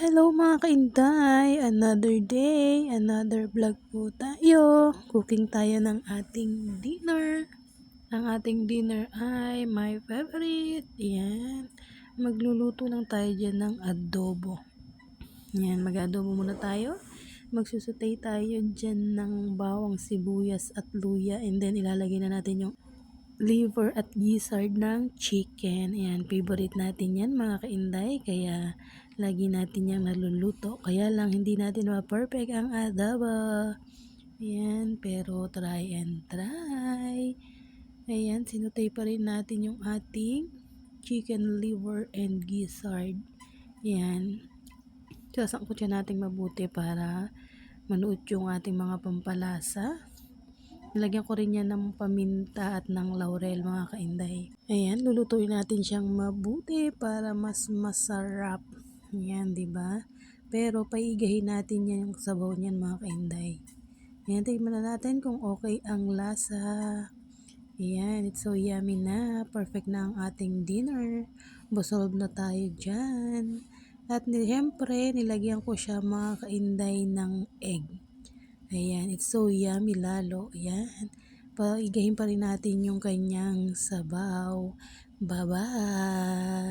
Hello mga kainday! Another day, another vlog po tayo. Cooking tayo ng ating dinner. Ang ating dinner ay my favorite. Yan. Magluluto lang tayo dyan ng adobo. Yan, mag-adobo muna tayo. Magsusutay tayo dyan ng bawang, sibuyas at luya. And then ilalagay na natin yung liver at gizzard ng chicken. Ayan, favorite natin yan mga kainday. Kaya lagi natin yung naluluto. Kaya lang hindi natin ma-perfect ang adobo. Ayan, pero try and try. Ayan, sinutay pa rin natin yung ating chicken liver and gizzard. Ayan, sasangkot siya natin mabuti para manuot yung ating mga pampalasa. Nilagyan ko rin yan ng paminta at ng laurel mga kainday. Ayan, lulutuin natin siyang mabuti para mas masarap. Ayan, di ba? Pero paigahin natin yan yung sabaw niyan mga kainday. Ayan, tingnan na natin kung okay ang lasa. Ayan, it's so yummy na. Perfect na ang ating dinner. Busog na tayo dyan. At siyempre, nilagyan ko siya mga kainday ng egg. Ayan, it's so yummy lalo. Ayan, paigahin pa rin natin yung kanyang sabaw. Bye-bye!